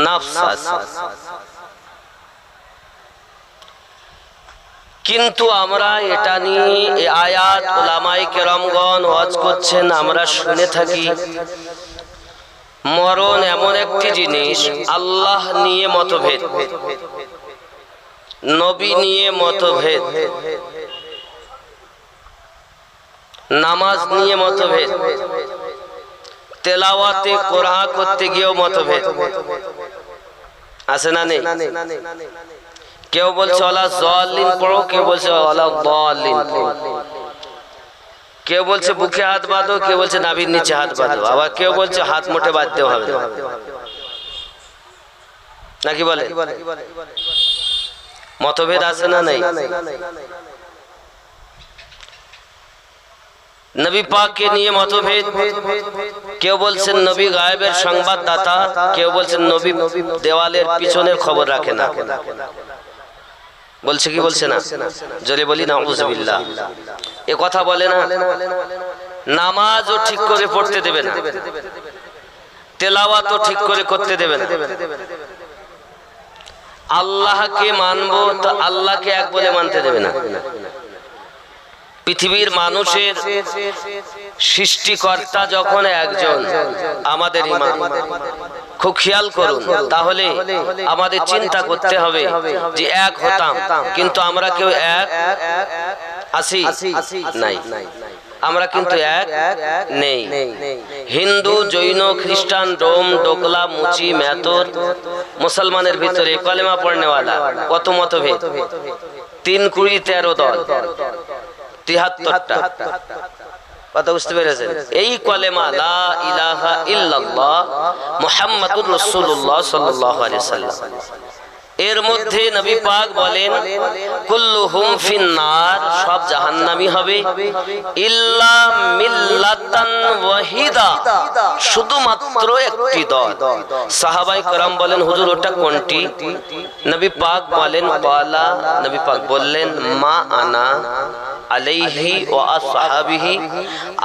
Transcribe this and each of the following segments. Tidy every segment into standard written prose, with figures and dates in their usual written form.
নফস আছে। কিন্তু আমরা এটা নিয়ে এই আয়াত উলামায়ে কেরামগণ ওয়াজ করছেন, আমরা শুনে থাকি মরণ এমন একটি জিনিস, আল্লাহ নিয়ে মতভেদ, নবী নিয়ে মতভেদ, নামাজ নিয়ে মতভেদ, তেলাওয়াতে কোরআন করতে গিয়েও মতভেদ আছে না নেই? কেউ বলছে ওয়ালা যালিন পড়ো, কেউ বলছে ওয়ালা দালিন পড়ো, কেউ বলছে বুকে হাত বাঁধো, কেউ বলছে নাভির নিচে হাত বাঁধো, আবার কেউ বলছে হাত মুঠে বাঁধতে হবে নাকি বলে? মতভেদ আছে না নাই? নবী পাককে নিয়ে মতভেদ, কেউ বলছেন নবী গায়েবের সংবাদদাতা, কেউ বলছেন নবী দেওয়ালের পিছনের খবর রাখে না। বলছে কি বলছে না? জোরে বলি নাউযুবিল্লাহ। এ কথা বলে না। নামাজও ঠিক করে পড়তে দেবে না, তেলাওয়াতও ঠিক করে করতে দেবে না। আল্লাহকে মানবো তো আল্লাহকে এক বলে মানতে দেবে না। পৃথিবীর মানুষের সৃষ্টিকর্তা যখন একজন, আমাদের ইমাম, খুব খেয়াল করুন, তাহলে আমাদের চিন্তা করতে হবে যে এক হতাম, কিন্তু আমরা কেউ এক আছি নাই, আমরা কিন্তু এক নেই। হিন্দু, জৈন, খ্রিস্টান, ডোম, ডোকলা, মুচি, মেতর, মুসলমানের ভিতরে কলেমা পড়নেওয়ালা কত মতভেদ, 3 20 13 দল, 73টা। কথা বুঝতে পেরেছেন? এই কলেমা লা ইলাহা ইল্লাল্লাহ মুহাম্মাদুর রাসূলুল্লাহ সাল্লাল্লাহু আলাইহি ওয়াসাল্লাম, এর মধ্যে নবী পাক বলেন কুল্লুহুম ফিন্নার, সব জাহান্নামী হবে, ইল্লা মিল্লাতান ওয়াহিদা, শুধুমাত্র একটি দল। সাহাবায়ে কেরাম বলেন হুজুর ওটা কোনটি? নবী পাক বলেন ক্বালা, নবী পাক বললেন মা আনা আলাইহি ওয়া আসহাবিহি,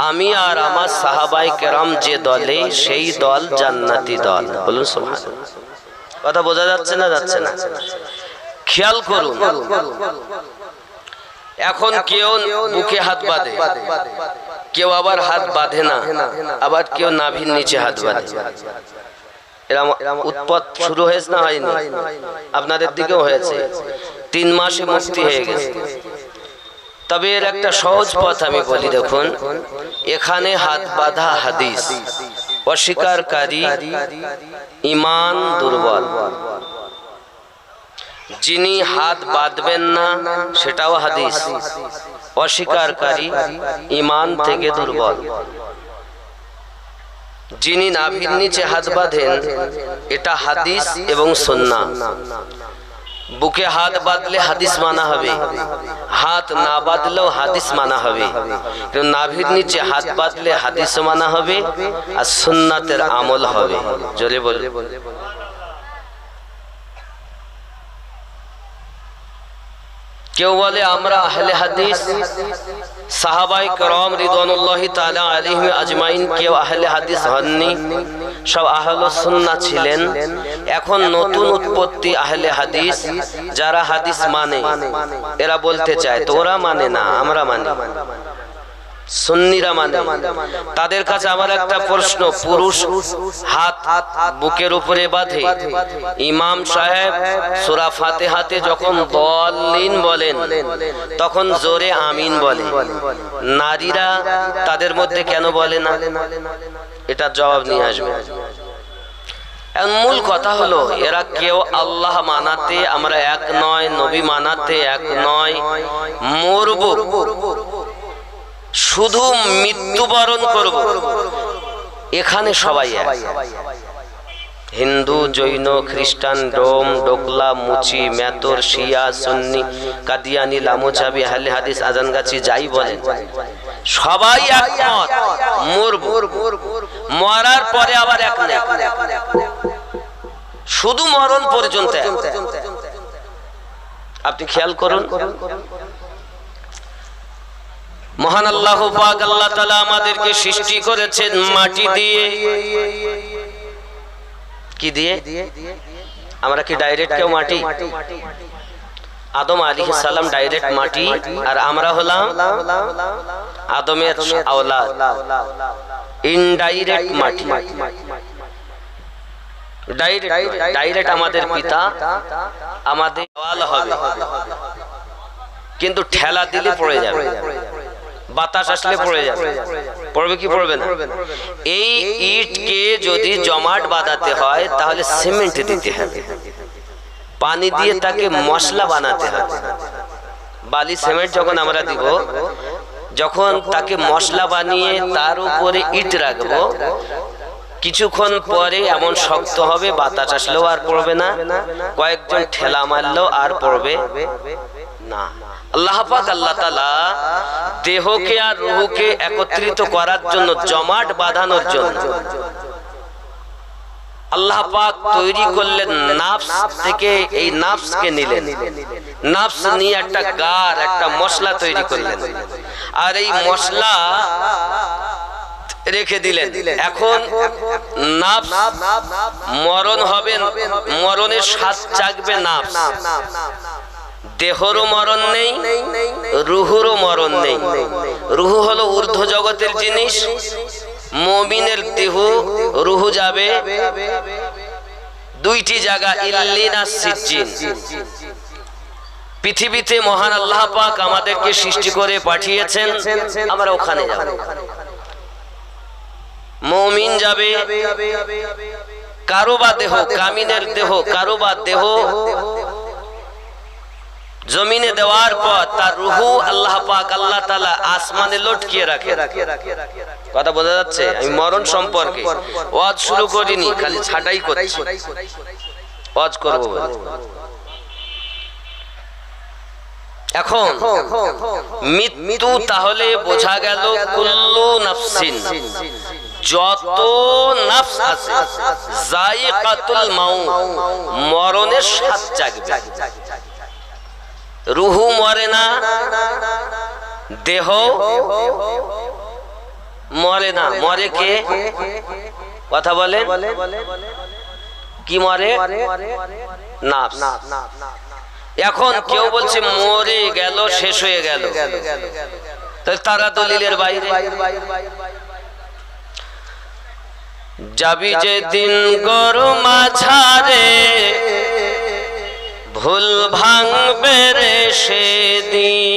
আমি আর আমার সাহাবায়ে কেরাম যে দলে, সেই দল জান্নাতি দল। বলুন সুবহানাল্লাহ। কথা বোঝা যাচ্ছে না? যাচ্ছে না? খেয়াল করুন, এখন কেউ বুকে হাত বাঁধে, কেউ আবার হাত বাঁধে না, আবার কেউ নাভির নিচে হাত বাঁধে। এরা উৎপত্ত শুরু হয়েছে না হয়নি? আপনাদের দিকেও হয়েছে, 3 মাসে মুক্তি হয়ে গেছে। তবে এর একটা সহজ পথ আমি বলি, দেখুন, এখানে হাত বাঁধা হাদিস, অস্বীকারী ঈমান দুর্বল, যিনি হাত বাঁধবেন না সেটাও হাদিস, অস্বীকারী ঈমান থেকে দুর্বল। যিনি নাভির নিচে হাত বাঁধেন এটা হাদিস এবং সুন্নাহ। বুকে হাত বাঁধলে হাদিস মানা হবে, হাত না বাঁধলেও হাদিস মানা হবে, কিন্তু নাভির নিচে হাত বাঁধলে হাদিস মানা হবে আর সুন্নাতের আমল হবে। জোরে বলে। কেউ বলে আমরা আহলে হাদিস, সাহাবায়ে কেরাম রিদওয়ানুল্লাহি তাআলা আলাইহিম আজমাইন কেউ আহলে হাদিস হননি, সব আহলুস সুন্নাহ ছিলেন। এখন নতুন উৎপত্তি আহলে হাদিস, যারা হাদিস মানে, এরা বলতে চায় তো ওরা মানে না, আমরা মানি, সুন্নিরা মানে। তাদের কাছে আমার একটা প্রশ্ন, পুরুষ হাত বুকের উপরে বাঁধে, ইমাম সাহেব সূরা ফাতিহাতে যখন দাল্লিন বলেন তখন জোরে আমিন বলে, নারীরা তাদের মধ্যে কেন বলে না? এটা জবাব নিয়ে আসবে। মূল কথা হলো এরা কেউ আল্লাহ মানাতে আমরা এক নয়, নবী মানাতে এক নয়, মরব, শুধু মৃত্যুবরণ করব, এখানে সবাই এক। হিন্দু, জৈন, খ্রিস্টান, ডোম, ডোকলা, মুচি, মেতর, শিয়া, সুন্নি, কাদিয়ানি, লামোচাবি, আহলে হাদিস, আজানগাছি, যাই বলেন, সবাই একমত মরব, মরার পরে আবার এক নেই, শুধু মরণ পর্যন্ত। আপনি খেয়াল করুন, মহান আল্লাহ পাক আল্লাহ তাআলা আমাদেরকে সৃষ্টি করেছেন মাটি দিয়ে, কি দিয়ে? আমরা কি ডাইরেক্ট কেউ মাটি? আদম আলাইহিস সালাম ডাইরেক্ট মাটি, আর আমরা হলাম আদমের আওলাদ, ইনডাইরেক্ট মাটি। ডাইরেক্ট আমাদের পিতা, আমাদের দেওয়াল হবে, কিন্তু ঠেলা দিলে পড়ে যাবে, বাতাস আসলে পড়ে যাবে। পড়বে কি পড়বে না? এই ইটকে যদি জমাট বাঁধাতে হয় তাহলে সিমেন্ট দিতে হবে, পানি দিয়ে তাকে মশলা বানাতে হবে। বালি সিমেন্ট যখন আমরা দিব, যখন তাকে মশলা বানিয়ে তার উপরে ইট রাখবো, কিছুক্ষণ পরে এমন শক্ত হবে বাতাস আসলেও আর পড়বে না, কয়েকজন ঠেলা মারলেও আর পড়বে না। আল্লাহ পাক আল্লাহ তাআলা দেহকে আর রূহকে একত্রিত করার জন্য, জমাট বাঁধানোর জন্য আল্লাহ পাক তৈরি করলেন নাফস থেকে। এই নাফসকে নিলেন, নাফস নিয়ে একটা গার, একটা মশলা তৈরি করলেন, আর এই মশলা রেখে দিলেন। এখন নাফস মরণ হবে, মরণের স্বাদ চাকবে নাফস। দেহরও মরণ নেই, রুহুরও মরণ নেই। রুহু হলো ঊর্ধ্ব জগতের জিনিস। মুমিনের দেহ রুহু যাবে দুইটি জায়গা, ইল্লিন আর সিজ্জিন। পৃথিবীতে মহান আল্লাহ পাক আমাদেরকে সৃষ্টি করে পাঠিয়েছেন, আমরা ওখানে যাব। মুমিন যাবে, কারো বা দেহ, কামিনের দেহ, কারো বা দেহ জমিনে দেওয়ার পর তার রুহু আল্লাহ পাক আল্লাহ তাআলা আসমানে লটকিয়ে রাখে। কথা বোঝা যাচ্ছে? আমি মরণ সম্পর্কে ওয়াজ শুরু করিনি, খালি ছাটাই করছি, ওয়াজ করব বলে। এখন মৃত্যু তাহলে বোঝা গেল কুল্লু নাফসিন, যত নাফস আছে যায়িকাতুল মাউত, মরণের স্বাদ চাখবে। রুহু মরে না, দেহ মরে না। মরে কে? কথা বলে, কি মরে? নাফস। এখন কেউ বলছে মরে গেল, শেষ হয়ে গেল, তারা দলিলের বাইরে। যাবি যেদিন গরু মাঝারে, ভুল ভাঙবে রে সেদিন।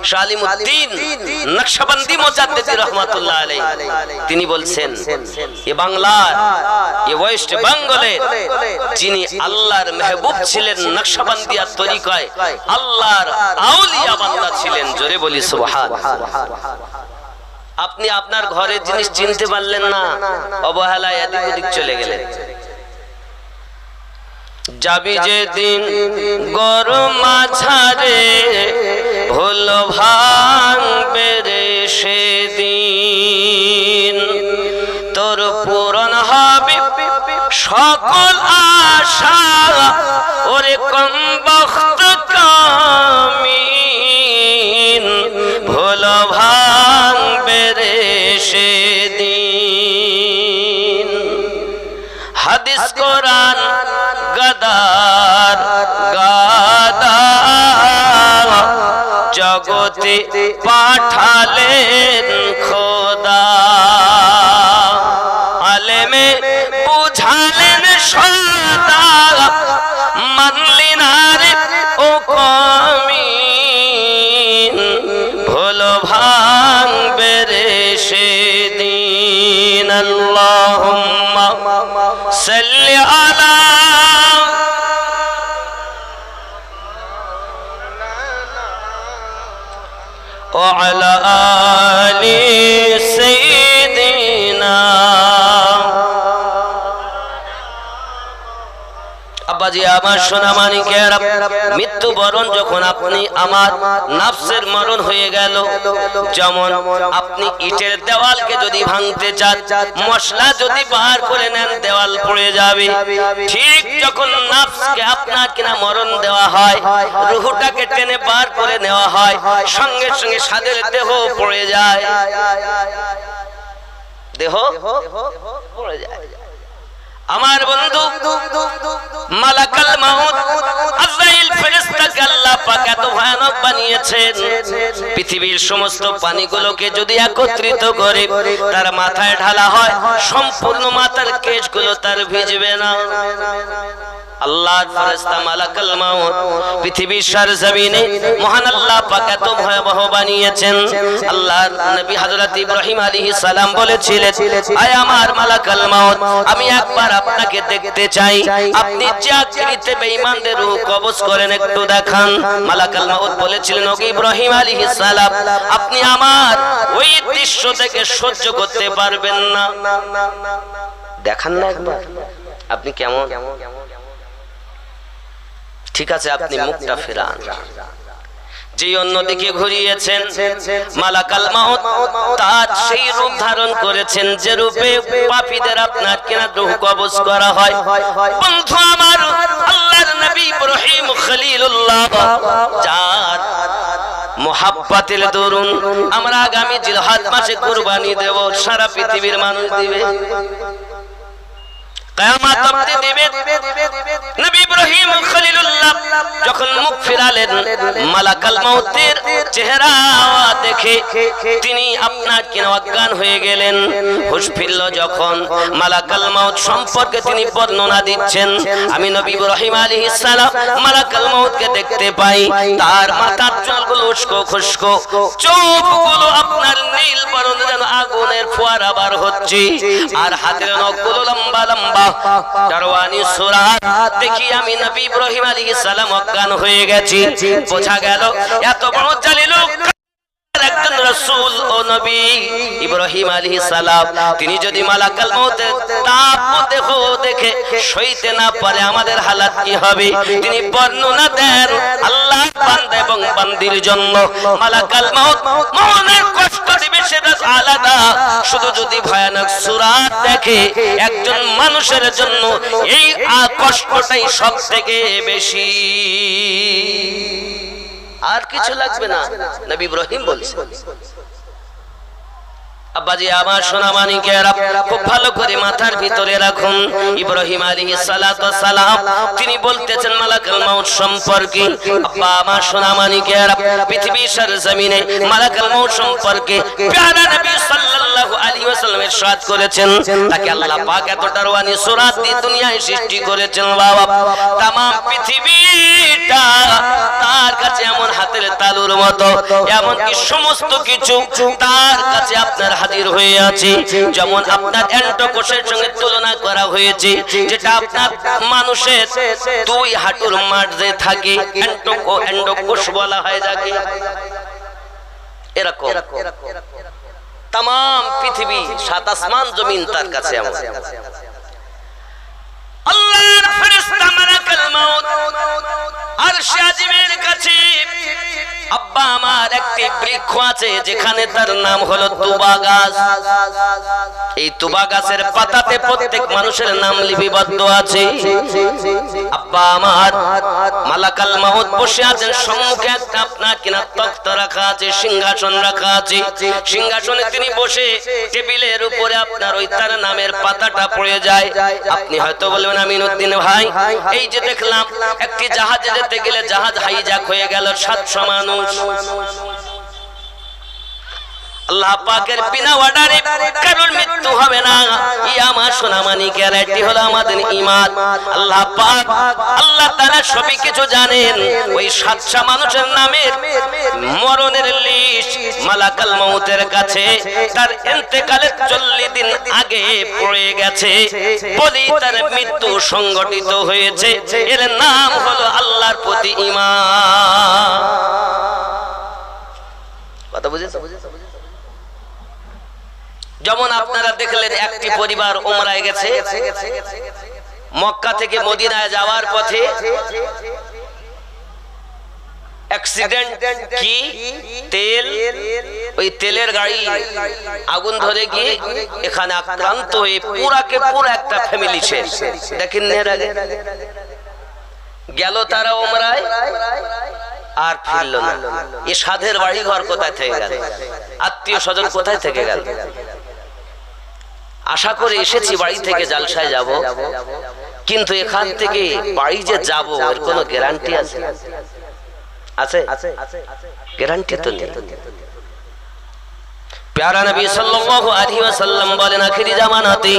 শালিমুদ্দিন নকশবন্দি মুজাদ্দিদ রাহমাতুল্লাহ আলাইহি তিনি বলছেন, এ বাংলার, এ ওয়েস্ট বেঙ্গলে যিনি আল্লাহর মেহবুব ছিলেন, নকশবন্দিয়া তরিকায় আল্লাহর আউলিয়া বান্দা ছিলেন। জোরে বলি সুবহানাল্লাহ। আপনি আপনার ঘরের জিনিস চিনতে পারলেন না, অবহেলায় এদিক ওদিক চলে গেলেন। যাবি যেদিন গরু মাঝারে, ভুল ভাঙবে রে সেদিন। তোর পূরণ হবে সকল আশা, ওরে কমবখ্ত কামিন। ভুল ভাঙবে রে সেদিন। হাদিস কোরআন গাদার গাদার, জগতে পাঠালেন খোদা। আলেমে বুঝালেন সদা, মানলি না রে ও কমিন। ভুল ভাঙবে রে সেদিন। আল্লাহুম্মা সাল্লি আলা وعلى آل سيدنا। আব্বাজি আমার সোনা মানিকেরা, মৃত্যুবরণ যখন আপনি আমার নাফসের মরণ হয়ে গেল, যেমন আপনি ইটের দেওয়ালকে যদি ভাঙতে চান, মশলা যদি বার করে নেন, দেওয়াল পড়ে যাবে। ঠিক যখন নাফসকে আপনার কিনা মরণ দেওয়া হয়, রুহটাকে টেনে বার করে নেওয়া হয়, সঙ্গে সঙ্গে সাদের দেহ পড়ে যায়। দেহ পড়ে যায়। আমার বন্ধু মালাকাল মাউত আজরাইল ফেরেশতাকে আল্লাহ পাক এত ভয়ানক বানিয়েছেন, পৃথিবীর সমস্ত পানিগুলোকে যদি একত্রিত করে তার মাথায় ঢালা হয়, সম্পূর্ণ মাথার কেশগুলো তার ভিজবে না। আল্লাহর ফেরেশতা মালাকাল মাউত পৃথিবীর সরজমিনে মহান আল্লাহ পাক এত ভয়াবহ বানিয়েছেন। আল্লাহর নবী হযরত ইব্রাহিম আলাইহিস সালাম বলেছিলেন, আয় আমার মালাকাল মাউত, আমি একবার আপনাকে দেখতে চাই, আপনি যে আকৃতিতে বেঈমানদের রূহ কবজ করেন একটু দেখান। মালাকাল মাউত বলেছিলেন, ওগো ইব্রাহিম আলাইহিস সালাম, আপনি আমার ওই দৃশ্য থেকে সহ্য করতে পারবেন না, দেখান না একবার আপনি কেমন। ঠিক আছে, আপনি মুখটা ফেরান। যে অন্যদিকে ঘুরিয়েছেন মালাকাল মাউত তার সেই রূপ ধারণ করেছেন যে রূপে পাপীদের আপনার কিনা রূহ কবজ করা হয়। বন্ধু আমার, আল্লাহর নবী ইব্রাহিম খলিলুল্লাহ, যার মোহাব্বতের দরুন আমরা আগামী জিলহজ মাসে কুরবানি দেব, সারা পৃথিবীর মানুষ দিবে, কিয়ামত অবধি দিবে। নবী ইব্রাহিম খলিলুল্লাহ যখন মুখ ফিরালেন, মালাকাল মাউতের চেহারা দেখে তিনি আপনার কিনা অজ্ঞান হয়ে গেলেন। হুঁশ ফিরল যখন, মালাকাল মাউত সম্পর্কে তিনি বর্ণনা দিচ্ছেন। আমি নবী ইব্রাহিম আলাইহিস সালাম মালাকাল মাউতকে দেখতে পাই, তার মাথার চুলগুলো উস্কো খুস্কো, চোখগুলো আপনার নীল বরণ যেন আগুনের ফোয়ারা বার হচ্ছে, আর হাতের নখগুলো লম্বা লম্বা দারওয়ানি সুরাত দেখি আমি নবী ইব্রাহিম আলাইহিস সালাম অজ্ঞান হয়ে গেছি। বোঝা গেল এত বড় জালিল একজন রাসূল ও নবী ইব্রাহিম আলাইহিস সালাম, তিনি যদি মালাকাল মাউতের তাপ দেখে সইতে না পারে আমাদের হালাত কি হবে। তিনি বর্ণনা দেন, আল্লাহর বান্দা এবং বান্দির জন্য মালাকাল মাউত মনের কষ্ট দিবে সেটা আলাদা, শুধু যদি ভয়ানক সূরাত দেখে একজন মানুষের জন্য এই কষ্টটাই সবথেকে বেশি, আর কিছু লাগবে না। নবী ইব্রাহিম বলছেন। আব্বাজি আমার সোনা মানিকেরা, খুব ভালো করে মাথার ভিতরে রাখুন, ইব্রাহিম আলাইহিস সালাতু ওয়াস সালাম তিনি বলতেছেন মালাকাল মাউত সম্পর্কে। আব্বা আমার সোনা মানিকেরা, পৃথিবীর সরজমিনে মালাকাল মাউত সম্পর্কে প্যারা নবী সাল্লাল্লাহু আলাইহি ওয়াসাল্লাম ইরশাদ করেছেন, তাকে আল্লাহ পাক এত দারওয়ানি সূরাত দিয়ে দুনিয়ায় সৃষ্টি করেছেন বাবা, तमाम পৃথিবীটা তার কাছে এমন হাতের তালুর মতো, এমন কি সমস্ত কিছু তার কাছে আপনার হাজির হয়ে আছে। যেমন আপনার এন্ডোকোষের সঙ্গে তুলনা করা হয়েছে, যেটা আপনার মানুষের দুই হাঁটুর মাঝে থাকে, এন্ডোকোষ বলা হয় যাকে। এরকম तमाम পৃথিবী, সাত আসমান জমিন তার কাছে এমন। আল্লাহর ফেরেশতা মালাকুল মাউত আরশে আজিমের কাছে, আব্বা আমার একটি বৃক্ষ আছে যেখানে তার নাম হলো তুবা গাছ। এই তুবা গাছের পাতাতে প্রত্যেক মানুষের নাম লিপিবদ্ধ আছে। আব্বা আমার মালাকুল মাউত বসে আছেন, সম্মুখে একটা আপনার কিনা তখ্ত রাখা আছে, সিংহাসন রাখা আছে। সিংহাসনে তিনি বসে, টেবিলের উপরে আপনার ওই তার নামের পাতাটা পড়ে যায়। আপনি হয়তো বলবেন, আমিনউদ্দিন ভাই, এই যে দেখলাম একটি জাহাজে যেতে গেলে জাহাজ হাইজ্যাক হয়ে গেল, 700 মানুষ। আল্লাহ পাকের বিনা অর্ডারে কারোর মৃত্যু হবে না। এই আমার সোনা মানিকের, এটি হলো আমাদের ঈমান। আল্লাহ পাক, আল্লাহ তাআলা সবই কিছু জানেন। ওই 700 মানুষের নামের মরণের লিস্ট মালাকুল মাউতের কাছে তার ইন্তেকালের 40 দিন আগে পড়ে গেছে, বলি তার মৃত্যু সংগঠিত হয়েছে। এর নাম হলো আল্লাহর প্রতি ঈমান। কথা বুঝেছেন? যেমন আপনারা দেখলেন একটি পরিবার উমরায় গেছে, মক্কা থেকে মদিনায় যাওয়ার পথে অ্যাক্সিডেন্ট, কি তেল, ওই তেলের গাড়ি আগুন ধরে গিয়ে এখানে আক্রান্ত হয়ে পুরাকে পুরো একটা ফ্যামিলি শেষ। দেখেন গেল তারা উমরায়, আর ফিরল না। এ সাধের বাড়ি ঘর কোথায় থেকে গেল? আত্মীয় স্বজন কোথায় থেকে গেল? আশা করে এসেছি বাড়ি থেকে জালসায় যাব, কিন্তু এখান থেকে বাড়ি যে যাব এর কোনো গ্যারান্টি আছে? আছে? গ্যারান্টি তো নেই। প্যারা নবী সাল্লাল্লাহু আলাইহি ওয়াসাল্লাম বলেন আখিরি জামানাতে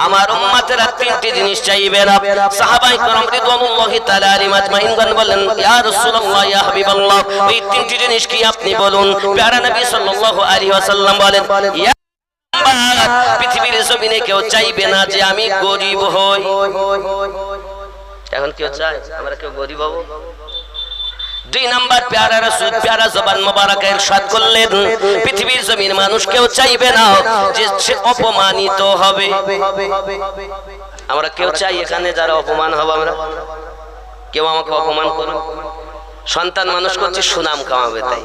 আমার উম্মতেরা তিনটি জিনিস চাইবে না। সাহাবায়ে কেরাম রিদওয়ানুল্লাহি তাআলা আলাইহিম আজমাইন বলেন ইয়া রাসূলুল্লাহ ইয়া হাবিবাল্লাহ এই তিনটি জিনিস কি আপনি বলুন। প্যারা নবী সাল্লাল্লাহু আলাইহি ওয়াসাল্লাম বলেন ইয়া পৃথিবীর জমিনে কেউ চাইবে না যে আমি গরিব হই। এখন কেউ চায় আমরা কেউ গরিব হব? দুই নাম্বার প্যারা রাসূল প্যারা জবান মোবারকে ইরশাদ করলেন পৃথিবীর জমিন মানুষ কেউ চাইবে না যে সে অপমানিত হবে। আমরা কেউ চাই এখানে যারা অপমান হবে? আমরা কেউ আমাকে অপমান করুন? সন্তান মানুষ করছে সুনাম কামাবে, তাই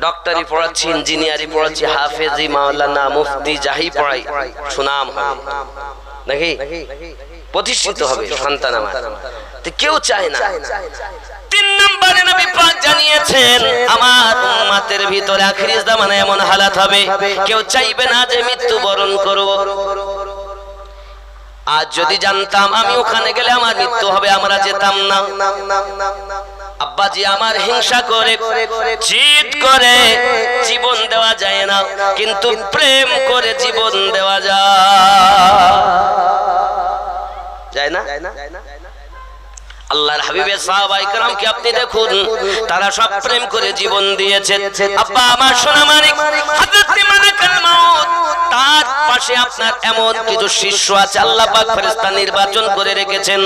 ডক্টরি পড়াচ্ছি, ইঞ্জিনিয়ারিং পড়াচ্ছি, হাফেজি, মাওলানা, মুফতি যাই পড়াই সুনাম হবে নাকি, প্রতিষ্ঠিত হবে সন্তান আমার। তো কেউ চায় না। তিন নম্বরে নবী পাক জানিয়েছেন আমার উম্মতের ভিতরে আখিরি জামানায় এমন হালাত হবে কেউ চাইবে না যে মৃত্যুবরণ করব। আজ যদি জানতাম আমি ওখানে গেলে আমার মৃত্যু হবে আমরা যেতাম না। আব্বাজি আমার হিংসা করে জিদ করে জীবন দেওয়া যায় না, কিন্তু প্রেম করে জীবন দেওয়া যায় না। আল্লাহর হাবিবের সাহাবায়ে কেরামকে আপনি দেখুন, তারা সব প্রেম করে জীবন দিয়েছে। আব্বা আমার সোনা মানিক হযরত মালাকুল মউত, তার পাশে আপনার এমন কিছু শিষ্য আছে আল্লাহ পাক ফেরেশতা নির্বাচন করে রেখেছেন,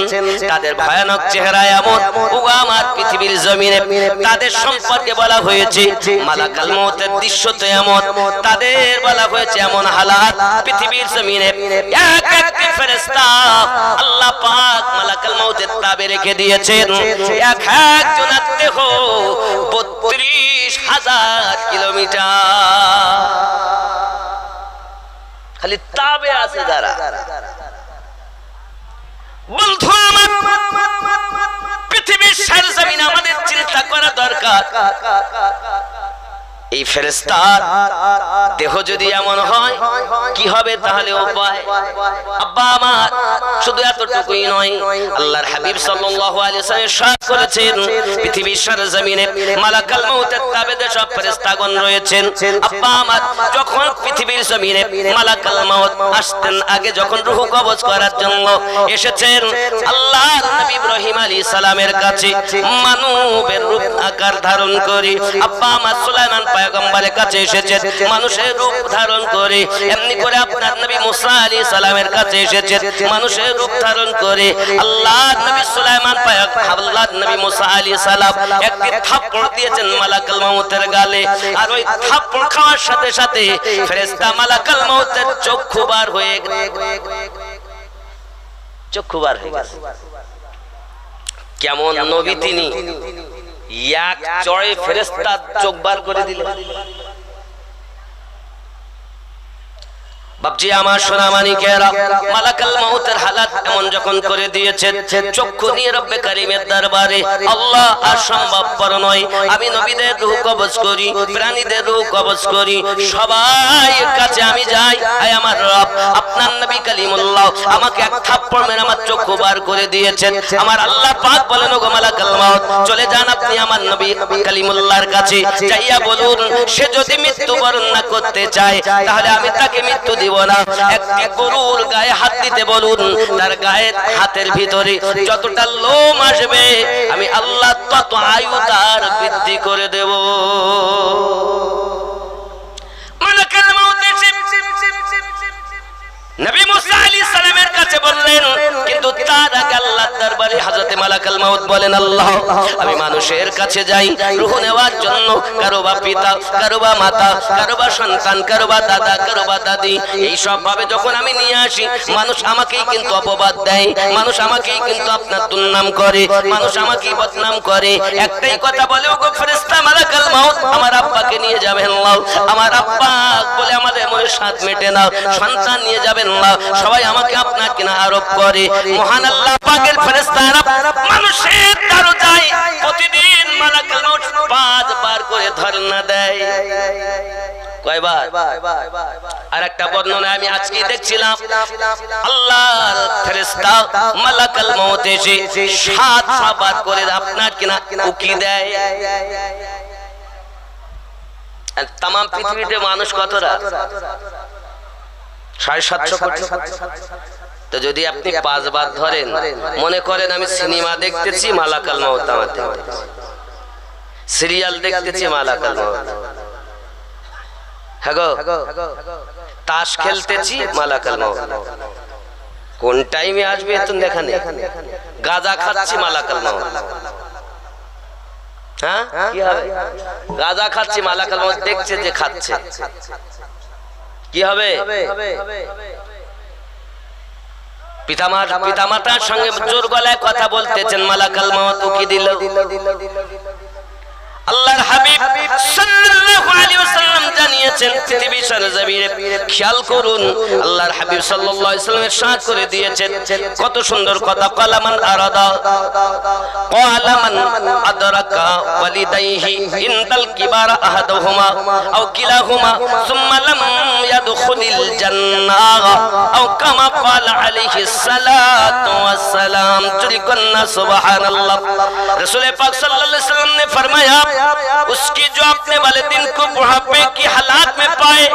তাদের ভয়ানক চেহারা এমন, ও আমার পৃথিবীর জমিনে তাদের সম্পর্কে বলা হয়েছে মালাকুল মউতের দৃশ্য তো এমন, তাদের বলা হয়েছে এমন হালাত পৃথিবীর জমিনে এক এক ফেরেশতা আল্লাহ পাক মালাকুল মউতের তাবে রেখে দিয়েছেন। এক একজনের দেহ ৩২,০০০ কিলোমিটার খালি তাবে আছে যারা। বন্ধু আমার পৃথিবীর সরজমিনে আমাদের চিন্তা করা দরকার, এই ফেরেশতার দেহ যদি এমন হয় কি হবে তাহলে উপায়। আব্বা আমার শুধু এতটুকুই নয়, আল্লাহর হাবিব সাল্লাল্লাহু আলাইহি ওয়াসাল্লাম ইরশাদ করেছেন পৃথিবীর সরজমিনে মালাকুল মউতের তাবেদে সব ফেরেশতাগণ রয়েছেন। আব্বা আমার যখন পৃথিবীর জমিনে মালাকুল মউত আসতেন, আগে যখন রূহ কবজ করার জন্য এসেছেন আল্লাহর নবী ইব্রাহিম আলাইহিস সালামের কাছে মানবের রূপ আকার ধারণ করে, আব্বা আমার সুলাইমান পয়গম্বরের কাছে এসেছেন মানুষের রূপ ধারণ করে, এমনি করে আপনার নবী মুসা আলাইহিস সালামের কাছে এসেছেন মানুষের রূপ ধারণ করে। আল্লাহর নবী সুলাইমান আল্লাহর নবী মুসা আলাইহিস সালাম একটি থাপ্পড় দিয়েছেন মালাকুল মউতের গালে, আর ওই থাপ্পড় খাওয়ার সাথে সাথে ফেরেশতা মালাকুল মউতের চক্ষু বার হয়ে গেছে। কেমন নবী তিনি, এক চড়ে ফেরেশতার চোখ বার করে দিলেন। বাপজি আমার সোনা মানিকেরা, মালাকুল মউতের হালাত এমন যখন করে দিয়েছেন, চক্ষু নিয়ে রব্বে কারীমের দরবারে আল্লাহ আর সম্ভবপর নয়, আমি নবীদের রূহ কবজ করি, প্রাণীদের রূহ কবজ করি, সবাই কাছে আমি যাই। আয় আমার রব, আপনার নবী কালিমুল্লাহ আমাকে এক থাপ্পড় মেরে আমার চক্ষু বার করে দিয়েছেন। আমার আল্লাহ পাক বলেন ওগো মালাকুল মউত চলে যান আপনি আমার নবী কালিমুল্লাহর কাছে, যাইয়া বলুন সে যদি মৃত্যুবরণ না করতে চায় তাহলে আমি তাকে মৃত্যু দিব না। একটি গরুর গায়ে হাত দিতে বলুন, তার গায়ে হাতের ভিতরে যতটা লোম আসবে আমি আল্লাহ তত আয়ু তার বৃদ্ধি করে দেব। মালাকুল মউত নবী মুসা আলাইহিস সালামের কাছে বললেন, কিন্তু তার আগে আল্লাহর দরবারে হযরত মালাকুল মউত বলেন আল্লাহ আমি মানুষের কাছে যাই রূহ নেওয়ার জন্য, কারো বা পিতা, কারো বা মাতা, কারো বা সন্তান, কারো বা দাদা, কারো বা দাদি, এই সব ভাবে যখন আমি নিয়ে আসি মানুষ আমাকেই কিন্তু অপবাদ দেয়, মানুষ আমাকেই কিন্তু আপনার দুর্নাম করে, মানুষ আমাকেই বদনাম করে। একটাই কথা বলে ওগো ফেরেশতা মালাকুল মউত আমার আব্বাকে নিয়ে যাবেন না, আমার আব্বা বলে আমাদের মনে স্বাদ মেটে না, সন্তান নিয়ে যাবেন না, সবাই আমাকে আপনাকে না আরোপ করে। মহান আল্লাহ পাকের ফেরেশতারা মানুষের দরজায় প্রতিদিন মালাকুল মউত 5 বার করে ধর্ণা দেয়। কয়বার? আর একটা বর্ণনা আমি আজকে দেখছিলাম, আল্লাহর ফেরেশতা মালাকুল মউত এসে 7 বার করে আপনার কিনা উকি দেয়। আর তাম পৃথিবীতে মানুষ কতটা? 750 কোটি। তো যদি আপনি 5 বার ধরেন, মনে করেন আমি সিনেমা দেখতেছি, মালাকুল মউত আমার দেখতেছি, সিরিয়াল দেখতেছি, মালাকুল মউত, হ্যাঁ গো, তাস খেলতেছি, মালাকুল মউত, কোন টাইমে আসবে তো দেখা নেই, গাঁজা খাচ্ছি, মালাকুল মউত, হ্যাঁ কি হবে? গাঁজা খাচ্ছি, মালাকুল মউত দেখছে যে খাচ্ছে, কি হবে? পিতামাতার সঙ্গে জোর গলায় কথা বলতেছেন, মালাকুল মউত উকি দিল। আল্লাহর হাবিব সাল্লাল্লাহু আলাইহি ওয়াসাল্লাম জানিয়েছেন, পৃথিবীর সরজমিনে খেয়াল করুন, আল্লাহর হাবিব সাল্লাল্লাহু আলাইহি ওয়াসাল্লাম ইরশাদ করে দিয়েছেন, কত সুন্দর কথা, কালামান আরাদা কালামান আদরাকা ওয়ালিদাইহি ইনদাল কিবারা আহাদুহুমা আও কিলাহুমা সুম্মা লাম ইয়াদখুলিল জান্নাহ আও কামা ক্বালা আলাইহিস সালাতু ওয়াস সালাম। চলি কন্না সুবহানাল্লাহ। রাসূল পাক সাল্লাল্লাহু আলাইহি ওয়াসাল্লাম ने फरमाया, उसकी जो अपने वाले दिन को बुढ़ापे की हालात में पाए,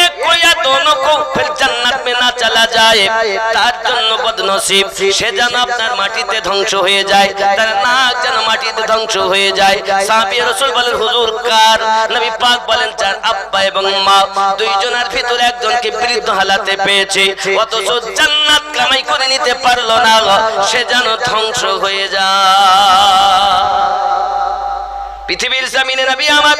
एक को या दोनों को फिर जन्नत में ना चला जाए, তার জন্য বদনসিব, সে যেন আপনার মাটিতে ধ্বংস হয়ে যায়, তার নাক যেন মাটিতে ধ্বংস হয়ে যায়। সাহাবী রাসূল বলেন, হুজুর কার? নবী পাক বলেন, যার আব্বা এবং মা দুইজনের ভিতরে একজনকে বৃদ্ধ হালাতে পেয়েছে, অথচ জান্নাত কামাই করে নিতে পারলো না, সে যেন ধ্বংস হয়ে যায়। পৃথিবীর জমিনে নবী আমার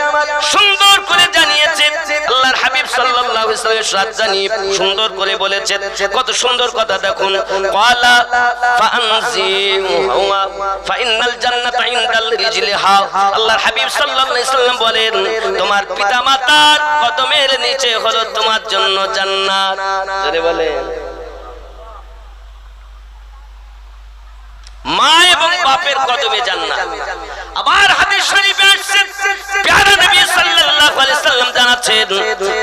সুন্দর করে জানিয়েছেন, আল্লাহর হাবিব সাল্লাল্লাহু আলাইহি ওয়াসাল্লাম সাথ জানিয়ে সুন্দর করে বলেছেন, কত সুন্দর কথা দেখুন, ক্বালা ফাআনজিহুমা ফাইনাল জান্নাতা ইনদাল রিজলিহা। আল্লাহর হাবিব সাল্লাল্লাহু আলাইহি ওয়াসাল্লাম বলেন, তোমার পিতামাতার কদমের নিচে হলো তোমার জন্য জান্নাত। জোরে বলেন, মা এবং বাপের কদমে জান্নাত। আবার হাদিস শরীফে আসছে, প্যারা নবী সাল্লাল্লাহু আলাইহি ওয়াসাল্লাম জানাচ্ছেন,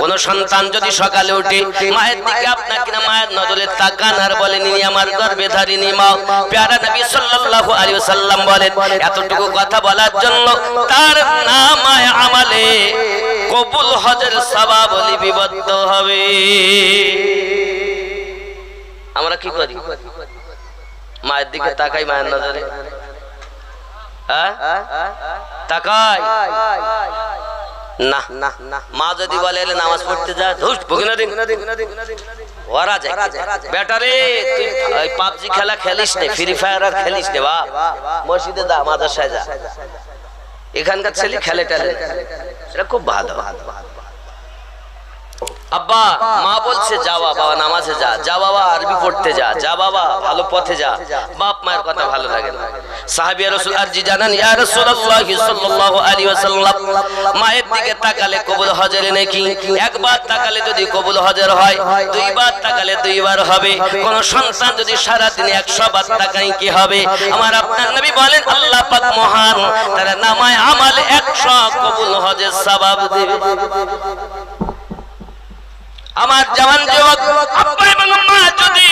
কোন সন্তান যদি সকালে উঠে মায়ের দিকে আপনার কিনা মায়ের নজরে তাকান আর বলেন, ইনি আমার গর্ভে ধারিণী মা, প্যারা নবী সাল্লাল্লাহু আলাইহি ওয়াসাল্লাম বলেন, এতটুকু কথা বলার জন্য তার নামায়ে আমালে কবুল হজের সওয়াব লিপিবদ্ধ হবে। আমরা কি করি? মায়ের দিকে তাকাই, মায়ের নজরে তাকাই না। মা যদি বলে নামাজ পড়তে যা, ওরা যায়, বেটারে তুই পাবজি খেলা খেলিস নে, ফ্রি ফায়ার খেলিস নে, বা মসজিদে যা, মাদ্রাসায় যা, এখানকার ছেলে খেলে টেলে, এটা খুব ভালো। আব্বা মা বলছে, যা বাবা নামাজে যা, যা বাবা আরবি পড়তে যা, যা বাবা ভালো পথে যা, বাপ মায়ের কথা ভালো লাগে না। সাহাবী রাসূল আরজি জানান, ইয়া রাসূলুল্লাহ সাল্লাল্লাহু আলাইহি ওয়াসাল্লাম, মায়ের দিকে তাকালে কবুল হজের নাকি? একবার তাকালে যদি কবুল হজের হয়, দুইবার তাকালে দুইবার হবে। কোন সন্তান যদি সারা দিনে 100 বার তাকায় কি হবে? আমার আপনার নবী বলেন, আল্লাহ পাক মহান, তার নামায়ে আমাল 100 কবুল হজের সওয়াব দেবে। আমার জওয়ান যুবক আব্বা এবং মা যদি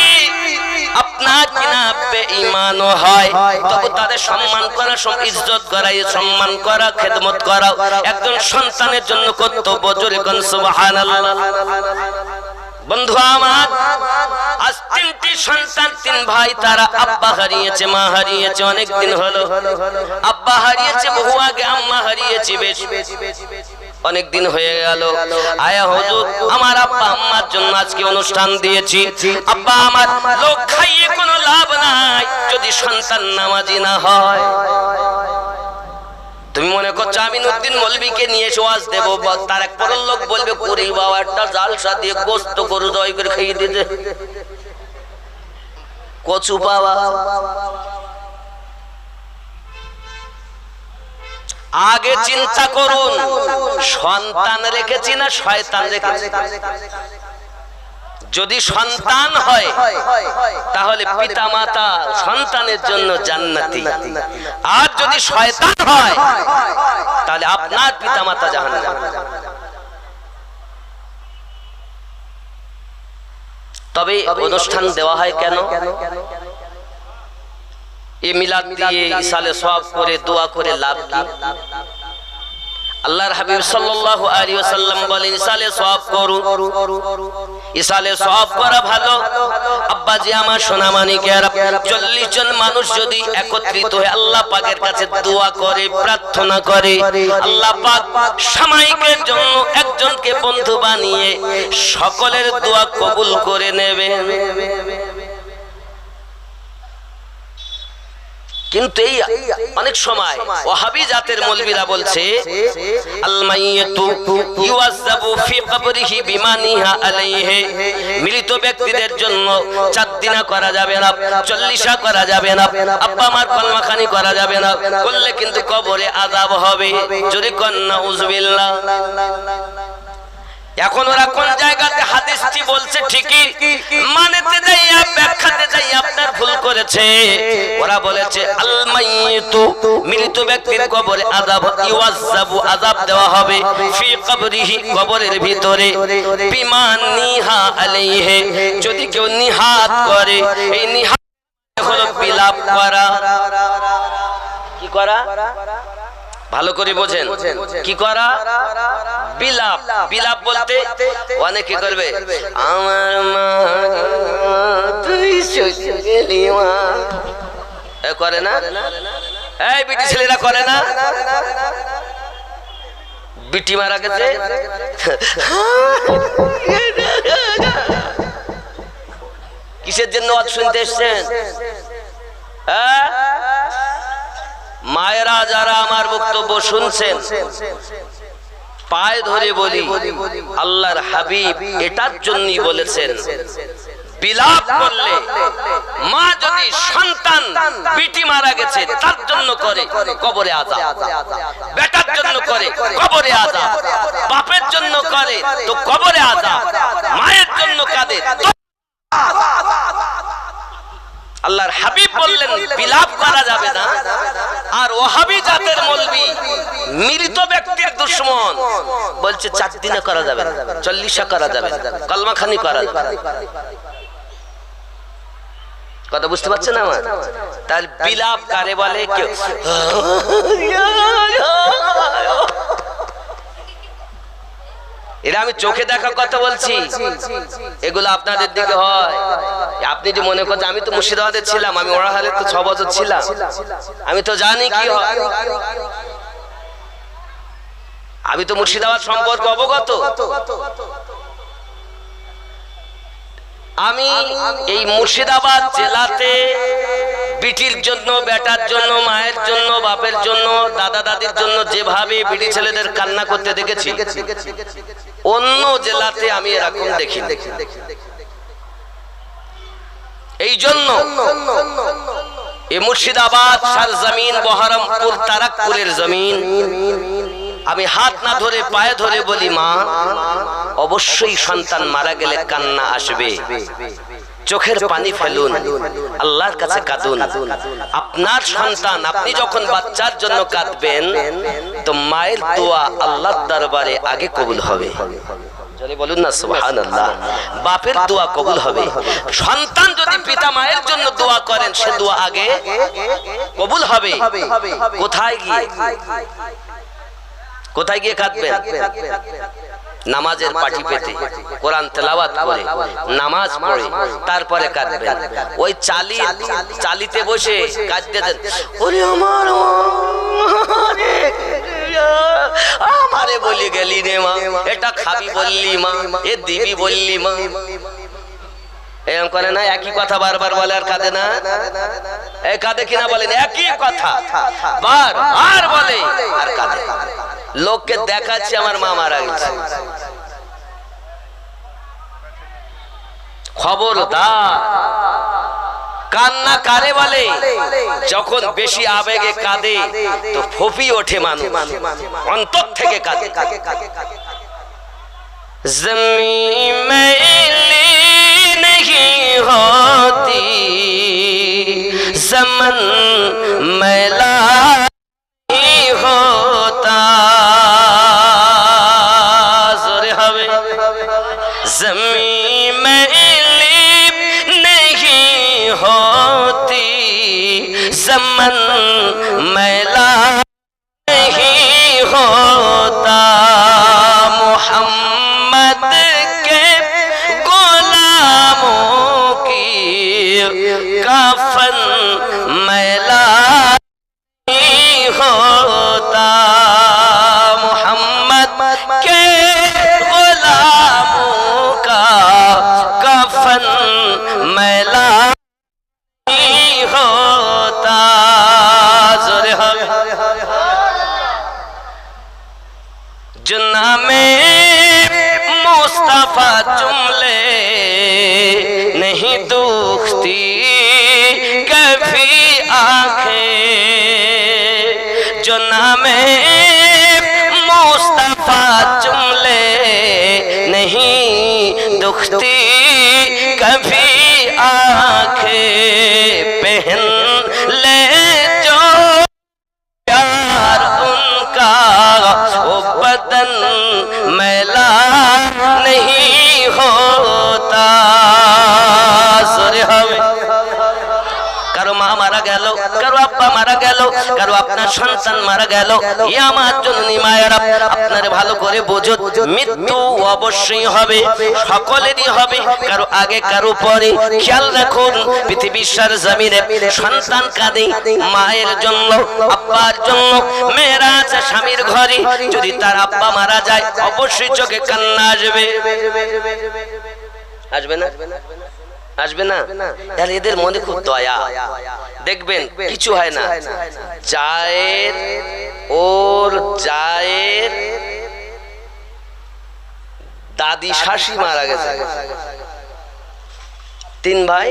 আপনার কিনা বেঈমান হয়, তবে তাদের সম্মান করা, ইজ্জত করা, সম্মান করা, খেদমত করা একজন সন্তানের জন্য কর্তব্য। জোরে কোন সুবহানাল্লাহ। বন্ধু আমার, আজ 3টি সন্তান, 3 ভাই, তারা আব্বা হারিয়েছে, মা হারিয়েছে, অনেক দিন হলো। আব্বা হারিয়েছে বহু আগে, আম্মা হারিয়েছে বেশ অনেক দিন হয়ে গেল। আয়া হুজুর, আমার আব্বা আম্মার জন্য আজকে অনুষ্ঠান দিয়েছি। আব্বা আমার, লোক খাইয়ে কোনো লাভ নাই যদি সন্তান নামাজি না হয়। তুমি মনে করছো আমিনুদ্দিন মৌলভীকে নিয়ে এসে ওয়াজ দেব, তার এক পরের লোক বলবে, করি বাবা একটা জালসা দিয়ে গোস্ত গরু দই করে খেয়ে দিতে, কচু পাওয়া। আগে চিন্তা করুন, সন্তান রেখেছি না শয়তান রেখেছি? যদি সন্তান হয় তাহলে পিতামাতা সন্তানের জন্য জান্নাতি, আর যদি শয়তান হয় তাহলে আপনার পিতামাতা জাহান্নামী। তবে অনুষ্ঠান দেওয়া হয় কেন? এই মিলাদ দিয়ে ইসালে সওয়াব করে দোয়া করে লাভ কি? আল্লাহর হাবিব সাল্লাল্লাহু আলাইহি ওয়াসাল্লাম বলেন ইসালে সওয়াব করুন, ইসালে সওয়াব করা ভালো। আব্বাজি আমার সোনামানিকেরা, 40 জন মানুষ যদি একত্রিত হয়ে আল্লাহ পাকের কাছে দোয়া করে, প্রার্থনা করে, আল্লাহ পাক সামাইকের জন্য একজনকে বন্ধু বানিয়ে সকলের দোয়া কবুল করে নেবে। কিন্তু এই অনেক সময় ওয়াহাবি জাতের মৌলবীরা বলছে আল মাইয়াতু ইউযাবু ফি কবরিহি বিমানিহা আলাইহি, মৃত ব্যক্তিদের জন্য 4 দিনা করা যাবে না, 40 করা যাবে না, আব্বা মার কলমাখানি করা যাবে না, করলে কিন্তু কবরে আযাব হবে। যদি কন্না উযবিল্লাহ। এখন ওরা কোন জায়গাতে হাদিসটি বলছে ঠিকই, মানতে যাইয়া ব্যাখ্যাতে যাইয়া আপনার ভুল করেছে। ওরা বলেছে আল মাইয়িতু, মৃত ব্যক্তির কবরে আযাব, ইউযাবু আযাব দেওয়া হবে, ফি কবরিহি, কবরের ভিতরে, বিমা নিহা আলাইহি, যদি কেউ নিহাত করে। এই নিহাত হলো বিলাপ করা। কি করা? ভালো করে বোঝেন, কি করা? বিলাপ। বিলাপ বলতে অনেকে করবে আমার মা তুই চলে গেলি মা, করে না? এই বিটি ছেলেরা করে না? বিটি মারা গেছে, কিসের জন্য ওয়াজ শুনতে এসেছেন? মায়েরা যারা আমার বক্তব্য শুনছেন, পায়ে ধরে বলি আল্লাহর হাবিব এটার জন্যই বলেছেন বিলাপ করলে, মা যদি সন্তান বিটি মারা গেছে তার জন্য করে কবরে আযাব, বেটার জন্য করে কবরে আযাব, বাপের জন্য করে তো কবরে আযাব, মায়ের জন্য কাঁদে। আল্লাহর হাবিব বললেন বিলাপ করা যাবে না। আর ওয়াহাবি জাতের মৌলবি মৃত ব্যক্তির দুশমন বলছে 4 দিনে করা যাবে না, 40 করা যাবে, কলমাখানি করা যাবে। কথা বুঝতে পারছেন আমার? তাহলে বিলাপ কারে বলে? কেউ এরা আমি চোখে দেখা কথা বলছি, এগুলো আপনাদের দিকে হয়। আপনি যে মনে করছেন, আমি তো মুর্শিদাবাদে ছিলাম, আমি ওরাহালে তো 6 বছর ছিলাম, আমি তো জানি কি হয়। আমি তো মুর্শিদাবাদ সম্পর্কে অবগত। আমি এই মুর্শিদাবাদ জেলাতে বিটির জন্য, বেটার জন্য, মায়ের জন্য, বাপের জন্য, দাদা দাদির জন্য যেভাবে বিটি ছেলেদের কান্না করতে দেখেছি, অন্য জেলাতে আমি এরকম দেখিনি। এই জন্য এই মুর্শিদাবাদ সরজমিন, বহরমপুর, তারাকপুরের জমিন, আমি হাত না ধরে পায়ে ধরে বলি মা, অবশ্যই সন্তান মারা গেলে কান্না আসবে, চোখের পানি ফেলুন, আল্লাহর কাছে কাঁদুন। আপনার সন্তান, আপনি যখন বাচ্চার জন্য কাঁদবেন তো মায়ের দোয়া আল্লাহর দরবারে আগে কবুল হবে। বলুন না সুবহানাল্লাহ। বাপের দোয়া কবুল হবে। সন্তান যদি পিতা মায়ের জন্য দোয়া করেন, সে দোয়া আগে কবুল হবে। কোথায় গিয়ে? কোথায় গিয়ে কাঁদবেন? নামাজের পাটি পেতে, কোরআন তেলাওয়াত করে, নামাজ পড়ে, তারপরে কাঁদবেন। ওই চালিতে বসে কাঁদতে দেন, ওরে আমার আমারে বলি গেলি রে মা, এটা খাবি বললি মা, এ দিবি বললি মা, এরকম করে না? একই কথা বারবার বলে আর কাঁদে না? এই কাঁদে কিনা বলেন? একই কথা বারবার বলে আর কাঁদে। লোককে দেখাচ্ছে আমার মা মারা গেছে। খবরদার, কান্না কারে বলে? যখন বেশি আবেগে কাঁদে তো ফুঁপি ওঠে মানুষ, অন্তর থেকে কাঁদে। জমি মেলি नहीं होती ज़मन मैला नहीं होता ज़ोरे हवे ज़मीन मैली नहीं होती ज़मन मैला नहीं होता मोहम्मद के गुलामों की कफन मैला नहीं होता मोहम्मद के गुलामों का कफन मैला नहीं होता ज़ोरे जुन्ना में मुस्तफा जुमले नहीं दुखती कभी आंखें जुन्ना में मुस्तफा जुमले नहीं दुखती कभी आंखें पहन ले जो प्यार उनका वो बदन मैला नहीं होता কারো মা মারা গেল কারো আব্বা মারা গেল কারো আপনার সন্তান মারা গেল এই আমার জননী মায়েরা আপনারা ভালো করে বুঝুন মৃত্যু অবশ্যই হবে সকলেরই হবে কারো আগে কারো পরে খেয়াল রাখুন পৃথিবীর সার জমিনে সন্তান কাঁদে মায়ের জন্য আব্বার জন্য মেয়েরা আছে স্বামীর ঘরে যদি তার আব্বা মারা যায় অবশ্যই চোখে কান্না আসবে আসবে না আসবে না আর এদের মনে খুব দয়া দেখবেন কিছু হয় না জায়ের ওর জায়ের দাদি শাশি মারা গেছে তিন ভাই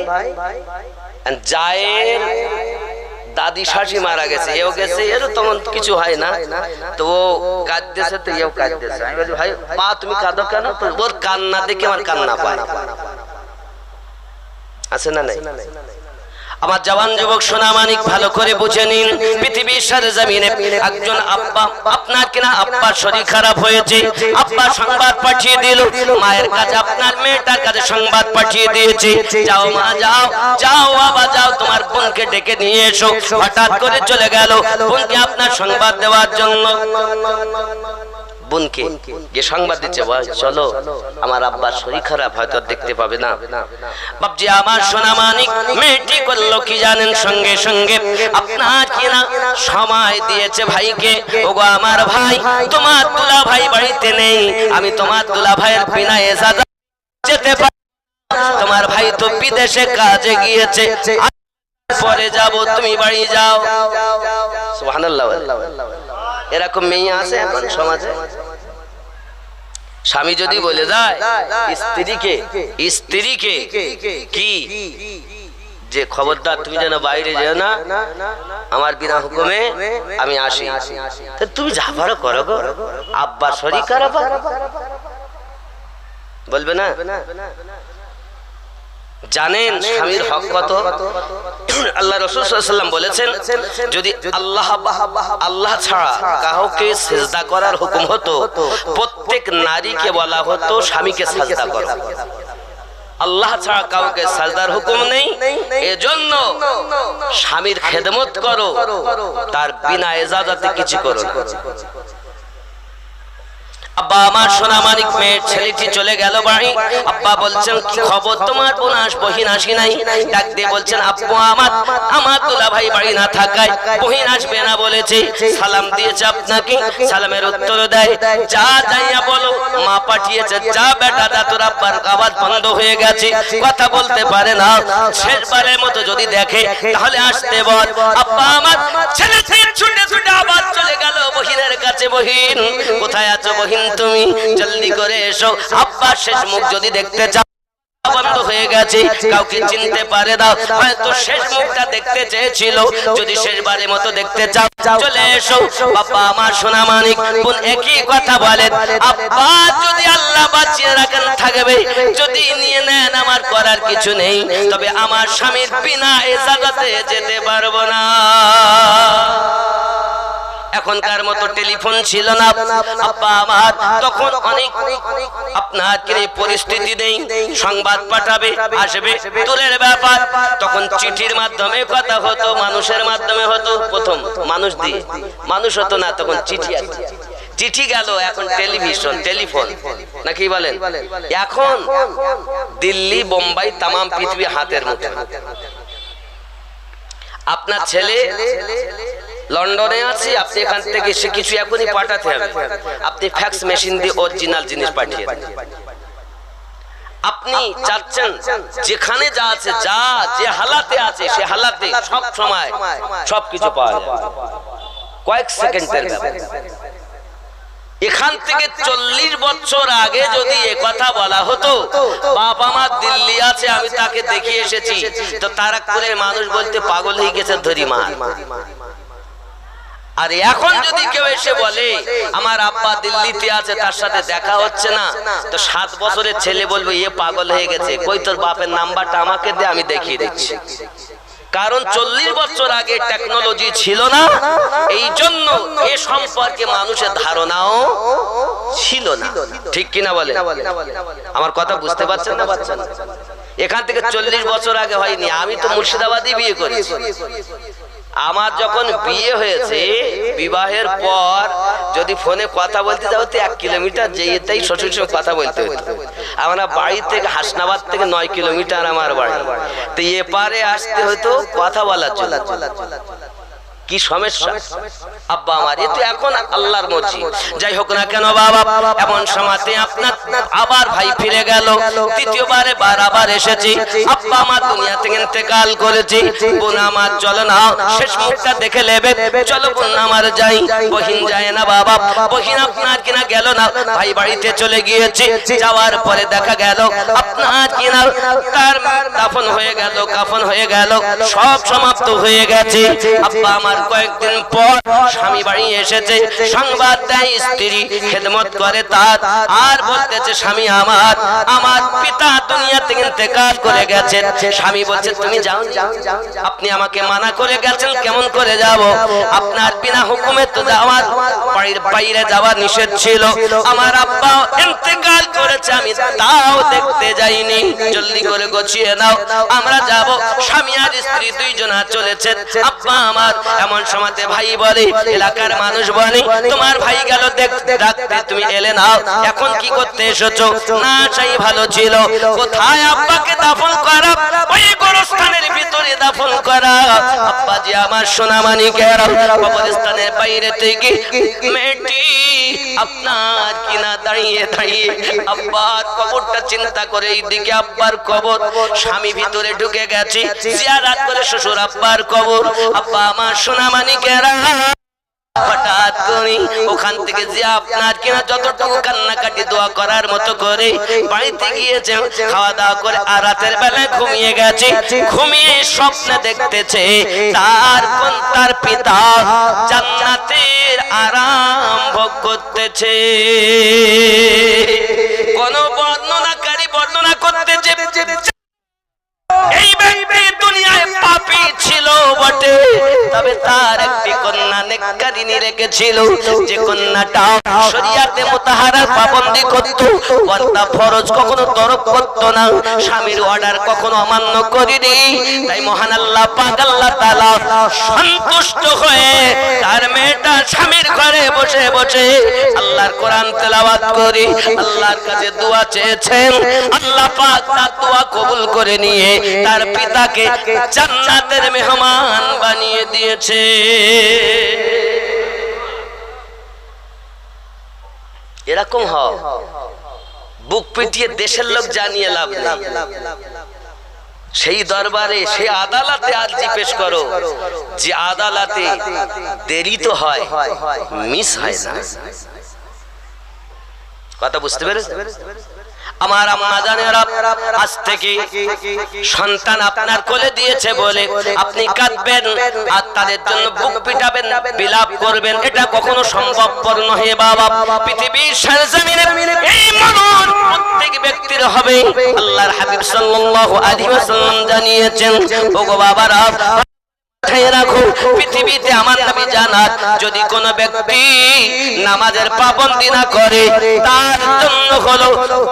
জায়ের দাদি শাশি মারা গেছে এও গেছে এর তেমন কিছু হয় না তো ও কাঁদতেছে তো এও কাঁদতেছে আমি বলি ভাই মা তুমি কাঁদো কেন তো ওর কান্না দেখে আমার কান্না পায় আছে না নাই আমার জওয়ান যুবক সোনা মানিক ভালো করে বুঝে নিন পৃথিবীর সরজমিনে একজন আব্বা আপনার কিনা আব্বার শরীর খারাপ হয়েছে আব্বা সংবাদ পাঠিয়ে দিল মায়ের কাছে আপনার মেয়েটার কাছে সংবাদ পাঠিয়ে দিয়েছে যাও মা যাও যাও বাবা যাও তোমার বোনকে ডেকে নিয়ে এসো হঠাৎ করে চলে গেল বোনকে আপনার সংবাদ দেওয়ার জন্য বোনকে যে সংবাদ দিচ্ছে চলো আমার আব্বার শরীর খারাপ হয়তো দেখতে পাবে না বাপজি আমার সোনা মানিক মেয়েটি করলো কি জানেন সঙ্গে সঙ্গে আপনার কিনা সময় দিয়েছে ভাইকে ওগো আমার ভাই তোমার দুলা ভাই বাড়িতে নেই আমি তোমার দুলা ভাইয়ের বিনা ইজাজত যেতে পারি তোমার ভাই তো বিদেশে কাজে গিয়েছে পরে যাব তুমি বাড়ি যাও সুবহানাল্লাহ এরকম মেয়ে আছে এখন সমাজে স্বামী যদি বলে যায় স্ত্রীকে কি যে খবরদার তুমি যেন বাইরে যেও না আমার বিনা হুকুমে আমি আসি তুমি যা পারো করো গো আব্বা শরীর খারাপ বলবে না জানেন স্বামীর হক কত আল্লাহ রাসূল সাল্লাল্লাহু আলাইহি ওয়াসাল্লাম বলেছেন যদি আল্লাহ ছাড়া কাউকে সিজদা করার হুকুম হতো প্রত্যেক নারীকে বলা হতো স্বামীকে সিজদা করো আল্লাহ ছাড়া কাউকে সিজদার হুকুম নেই এজন্য স্বামীর খেদমত করো তার বিনা ইজাজতে কিছু করো না আব্বা আমার সোনা মানিক মেয়ের ছেলেটি চলে গেল বাড়ি আব্বা বলছেন কি খবর তোমার বোন বহিন আসি নাই ডাক দিয়ে বলছেন আব্বু আমার দুলা ভাই বাড়ি না থাকায় বহিন আসবে না বলেছে সালাম দিয়েছে আপনাকে সালামের উত্তর দেয় যা যাইয়া বলো মা পাঠিয়েছে যা বেটা যা তোর আব্বার আওয়াজ বন্ধ হয়ে গেছে কথা বলতে পারে না শেষবারের মতো যদি দেখে তাহলে আসতে বল আব্বা আমার ছেলে ছুটে ছুটে আবার চলে গেল বহিনের কাছে বহিন কোথায় আছো বহিন তুমি জলদি করে এসো আব্বার শেষ মুখ যদি দেখতে চাও বন্ধ হয়ে গেছে, কাউকে চিনতে পারে না, হয়তো শেষ মুখটা দেখতে চেয়েছিল। যদি শেষবারের মতো দেখতে চাও চলে এসো। বাবা আমার সোনা মানিক বোন একই কথা বলেন, আব্বা যদি আল্লাহ বাঁচিয়ে রাখেন থাকবে, যদি নিয়ে নেন আমার করার কিছু নেই, তবে আমার স্বামীর বিনা ইজাজতে যেতে পারবো না। এখনকার মতো টেলিফোন ছিল না আব্বা আমার, তখন অনেক আপনার কি পরিস্থিতি নেই, সংবাদ পাঠাবে আসবে দূরের ব্যাপার। তখন চিঠির মাধ্যমে কথা হতো, মানুষের মাধ্যমে হতো, প্রথম মানুষ দিয়ে, মানুষ হতো না তখন চিঠি আসতো, চিঠি গেল, এখন টেলিভিশন টেলিফোন নাকি বলেন। এখন দিল্লি বোম্বাই তামাম পৃথিবী হাতের মুঠোয়। আপনার ছেলে লন্ডনে আছে, আপনি এখান থেকে সে কিছু এখনই পাঠাতে হবে, আপনি ফ্যাক্স মেশিন দিয়ে অরিজিনাল জিনিস পাঠিয়ে দেন। আপনি চাচ্ছেন যেখানে যা আছে, যা যে হালাতে আছে সে হালাতে সব সময় সবকিছু পাওয়া যায়, কয়েক সেকেন্ডের ব্যাপার। এখান থেকে 40 বছর আগে যদি এ কথা বলা হতো, বাবা মা দিল্লি আছে আমি তাকে দেখে এসেছি, তো তারা করে মানুষ বলতে পাগল হয়ে গেছে ধরি মা। আর এখন যদি কেউ এসে বলে আমার আব্বা দিল্লিতে আছে, তার সাথে দেখা হচ্ছে না, তো 7 বছরের ছেলে বলবে এ পাগল হয়ে গেছে, কই তোর বাপের নাম্বারটা আমাকে দে আমি দেখিয়ে দিচ্ছি। কারণ 40 বছর আগে টেকনোলজি ছিল না, এই জন্য এ সম্পর্কে মানুষের ধারণাও ছিল না, ঠিক কিনা বলে? আমার কথা বুঝতে পারছেন না? এখান থেকে 40 বছর আগে হয়নি। আমি তো মুর্শিদাবাদে বিয়ে করেছি। আমার যখন বিয়ে হয়েছে, বিবাহের পর যদি ফোনে কথা বলতে যাও তো 1 কিলোমিটার যেতেই শ্বশুর সঙ্গে কথা বলতে হতো। আমরা বাড়ি থেকে হাসনাবাদ থেকে 9 কিলোমিটার আমার বাড়ি, তো এপারে আসতে হতো কথা বলার জন্য। কি সমস্যা আব্বা আমার, এ তো এখন আল্লাহর মর্জি। যাই হোক না কেন বাবা, এমন সময়তে আপনার আবার ভাই ফিরে গেল, তৃতীয়বারে আবার এসেছি। আব্বা আমার দুনিয়া থেকে ইন্তেকাল করেছি। বোন আমার চলো না শেষ মুখটা দেখে নেবে, চলো বোন আমার যাই। বহিন যায় না বাবা, বহিন আপনার কিনা গেল না, ভাই বাড়িতে চলে গিয়েছে। যাওয়ার পরে দেখা গেল আপনার কিনা তার দাফন হয়ে গেল, কাফন হয়ে গেল, সব সমাপ্ত হয়ে গেছে। আব্বা আমার কয়েকদিন পর স্বামী বাড়ি এসেছে, সংবাদ দেয় স্ত্রী খেদমত করে তার, আর বলতেছে স্বামী আমার পিতা দুনিয়া থেকে ইন্তেকাল করে গেছেন। স্বামী বলছে তুমি যাও, আপনি আমাকে মানা করে গেছেন, কেমন করে যাব? আপনার বিনা হুকুমে তো আমার বাড়ির বাইরে যাওয়া নিষেধ ছিল। আমার আব্বা ইন্তেকাল করেছে, আমি তাও দেখতে যাইনি। জলদি করে গুছিয়ে নাও, আমরা যাব। স্বামী আর স্ত্রী দুইজনা চলেছেন। আব্বা আমার এমন সময়তে ভাই বলে, এলাকার মানুষ বলে তোমার ভাই গেল দেখতে ডাকতে, তুমি এলে না, এখন কি করতে এসেছো? না চাই ভালো ছিল। কোথায় আব্বাকে দাফন করা? ওই গোরস্থানের ভিতরে দাফন করা। আব্বাজি আমার সোনা মানিকেরা কবরস্থানের বাইরে থেকে মেয়েটি আপনার কিনা দাঁড়িয়ে দাঁড়িয়ে আব্বার কবরটা চিন্তা করে, এইদিকে আব্বার কবর, স্বামী ভিতরে ঢুকে গেছে জিয়ারত করে শ্বশুর আব্বার কবর। আব্বা আমার সোনা মানিকেরা হঠাৎ করে ওখান থেকে যে আপনার কিনা যতটুকু কান্নাকাটি দোয়া করার মতো করে বাড়িতে গিয়েছে, খাওয়া দাওয়া করে আর রাতের বেলায় ঘুমিয়ে গেছে। ঘুমিয়ে স্বপ্নে দেখতেছে তার পিতা জান্নাতের আরাম ভোগ করতেছে। কোন বর্ণনাকারী বর্ণনা করতেছে এই ব্যক্তি দুনিয়ায় পাপী ছিল বটে, তবে তার একটি কন্যা নেককারিনী রেখেছিল, যে কন্যাটা শরিয়াতে মুতাহারার পাবন্দি করত, ওয়াদা ফরজ কখনো তরক করত না, স্বামীর অর্ডার কখনো অমান্য করেনি। তাই মহান আল্লাহ পাক আল্লাহ তাআলা সন্তুষ্ট হয়ে তার মেয়েটা স্বামীর ঘরে বসে বসে আল্লাহর কোরআন তেলাওয়াত করে আল্লাহর কাছে দোয়া চেয়েছেন। আল্লাহ পাক তার দোয়া কবুল করে নিয়ে তার পিতাকে জান্নাতের মেহমান বানিয়ে দিয়েছে। এরকম হও, বুক পিটিয়ে দেশের লোক জানিয়ে লাভ নেই। সেই দরবারে সেই আদালতে আরজি পেশ করো, যে আদালতে দেরি তো হয়, মিস হয় না। কথা বুঝতে পেরেছ? আমার আম্মা জানেরা, আজ থেকে সন্তান আপনার কোলে দিয়েছে বলে আপনি কাঁদবেন আর তাদের জন্য বুক পিটাবেন, বিলাপ করবেন, এটা কখনো সম্ভবপর নয় বাবা। পৃথিবীর সরজমিনে এই মনন প্রত্যেক ব্যক্তির হবে। আল্লাহর হাবিব সাল্লাল্লাহু আলাইহি ওয়াসাল্লাম জানিয়েছেন, ওগো বাবারা রাখো, পৃথিবীতে আমার নবী জানাত যদি কোন ব্যক্তি নামাজের পাবন্দি না করে তার জন্য হলো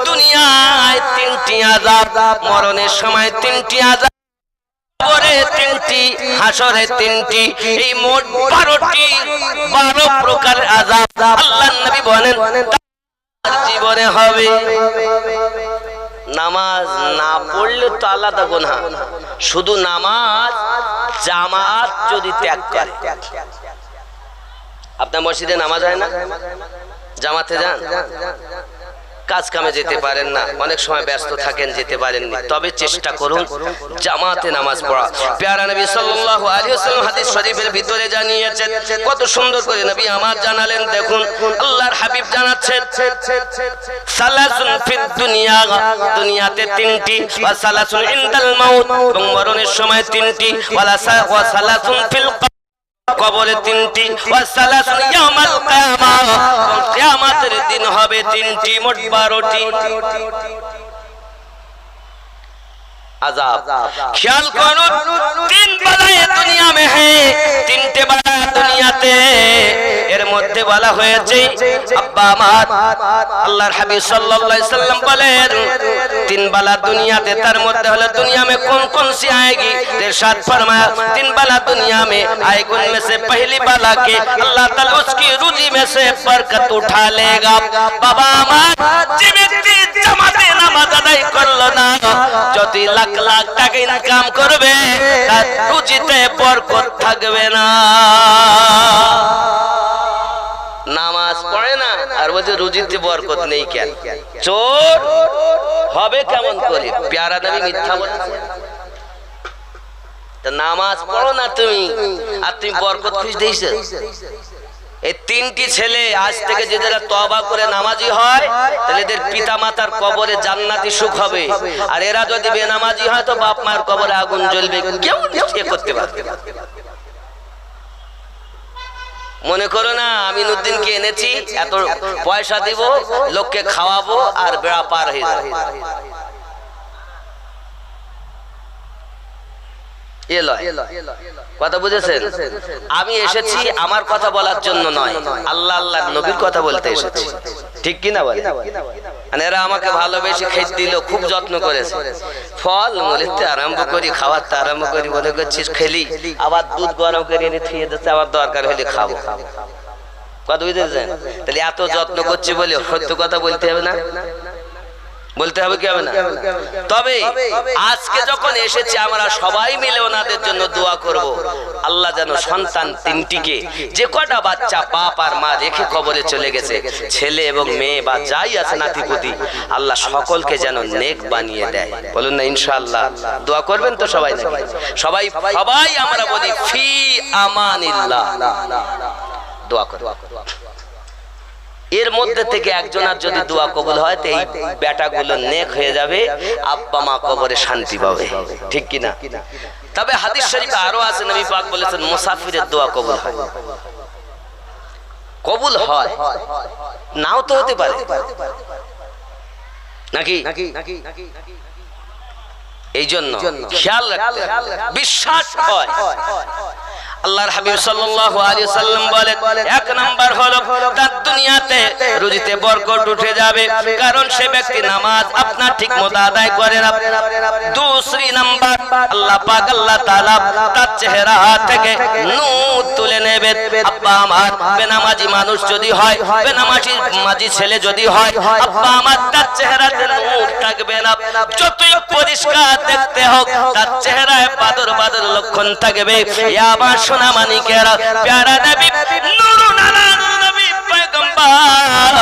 দুনিয়ায় 3টি আযাব, মরণের সময় 3টি আযাব, কবরে 3টি, হাসরে 3টি, এই মোট 12টি 12 প্রকার আযাব আল্লাহর নবী বলেন তার জীবনে হবে। নামাজ না পড়লে তো আলাদা গুনাহ, শুধু নামাজ জামাত যদি ত্যাগ করে। আপনার মসজিদে নামাজ হয় না, জামাতে যান, কাজ কামে যেতে পারেন না, অনেক সময় ব্যস্ত থাকেন, যেতে পারেননি, তবে চেষ্টা করুন জামাতে নামাজ পড়া। প্যারা নবী সাল্লাল্লাহু আলাইহি ওয়াসাল্লাম হাদিস শরীফের ভিতরে জানিয়েছেন, কত সুন্দর করে নবী আমার জানালেন। দেখুন আল্লাহর হাবিব জানাচ্ছেন, সালাসুন ফিদ দুনিয়া, দুনিয়াতে 3টি, ওয়া সালাসুন ইনদাল মাউত, এবং মরণের সময় 3টি, ওয়া সালাসুন ফিল কবরে 3টি, ওয়া সালাসুন ইয়াউমাল কিয়ামাহ, কিয়ামতের দিন হবে 3টি, মোট 12টি আযাব। ख्याल करो 3 बलाए दुनिया में है, 3টে বালা দুনিয়াতে। এর মধ্যে বলা হয়েছে আব্বা আমার আল্লাহর হাবিব সাল্লাল্লাহু আলাইহি সাল্লাম বলেন 3 বালা দুনিয়াতে, তার মধ্যে হলো दुनिया में कौन कौन सी आएगी, इरशाद फरमाया 3 बाला दुनिया में आएगी, उनमें से पहली बाला के अल्लाह ताला उसकी रुजी में से बरकत उठा लेगा। बाबा আমার যে ব্যক্তি জামাতে নামাজ আদায় করলো না, যত লাখ লাখ টাকা ইনকাম করবে তার রুজিতে বরকত থাকবে না। নামাজ পড়ে না আর বলছে রুজিতে বরকত নেই, কেন? চোর হবে কেমন করে? প্যারা নবী মিথ্যা বলেছে। তো নামাজ পড়ো না তুমি, আর তুমি বরকত খুঁজে দিয়েছো। এই 3টি ছেলে আজ থেকে যারা তওবা করে নামাজি হয়, তাহলে এদের পিতা মাতার কবরে জান্নাতি সুখ হবে। আর এরা যদি বেনামাজি হয় তো বাপ মায়ের কবরে আগুন জ্বলবে, কেউ নিশ্চয় করতে পারবে না। মনে করো না আমিনুদ্দিনকে এনেছি, এত পয়সা দিব, লোককে খাওয়াবো আর বেড়া পার হয়ে যাবে। কথা বুঝেছেন? আমি এসেছি আমার কথা বলার জন্য নয়, আল্লাহ আল্লাহর নবীর কথা বলতে এসেছি, ঠিক কিনা বলে? এরা আমাকে ভালোবেসে খেতে দিল, খুব যত্ন করেছে, ফল মূলিতে আরম্ভ করি, খাওয়াতে আরম্ভ করি, মনে করছিস খেলি, আবার দুধ গরম করে এনে থুয়ে দিচ্ছে, আবার দরকার হলে খাবো। কথা বুঝেছেন? তাহলে এত যত্ন করছি বলে সত্য কথা বলতে হবে না, বলতে হবে কি হবে না? তবে আজকে যখন এসেছে আমরা সবাই মিলে ওনাদের জন্য দোয়া করব, আল্লাহ যেন সন্তান 3টিকে, যে কটা বাচ্চা বাপ আর মা রেখে কবরে চলে গেছে, ছেলে এবং মেয়ে বা যাই আছে নাতিপুতি, আল্লাহ সকলকে যেন নেক বানিয়ে দেয়। বলুন না ইনশাআল্লাহ? দোয়া করবেন তো সবাই? সবাই সবাই আমরা বলি ফি আমানিল্লাহ, দোয়া করব। এর মধ্যে থেকে একজনের যদি দোয়া কবুল হয় তো এই বেটাগুলো নেক হয়ে যাবে, আব্বা মা কবরে শান্তি পাবে, ঠিক কিনা? তবে হাদিস শরীফে আরো আছে, নবী পাক বলেছেন মুসাফিরের দোয়া কবুল হয়। কবুল হয়, নাও তো হতে পারে, নাকি? এই জন্য খেয়াল রাখতে হবে, বিশ্বাস হয়। আল্লাহর হাবিব সাল্লাল্লাহু আলাইহি সাল্লাম বলেন, 1 নাম্বার হলো তার দুনিয়াতে রুজিতে বরকত উঠে যাবে, কারণ সে ব্যক্তি নামাজ আপনার ঠিকমতো আদায় করে না। 2 নাম্বার আল্লাহ পাক আল্লাহ তাআলা তার চেহারা থেকে নূর তুলে নেবে। আব্বা আমার বেনামাজি মানুষ যদি হয়, বেনামাজি ছেলে যদি হয়, আব্বা আমার তার চেহারাতে নূর থাকবে না। যতই পরিষ্কার দেখতে হোক, তার চেহারায় বাদর বাদর লক্ষণ থাকবে। আমার সোনা মানিকেরা, প্যারা নবী নূরুন আলা নবী পয়গম্বর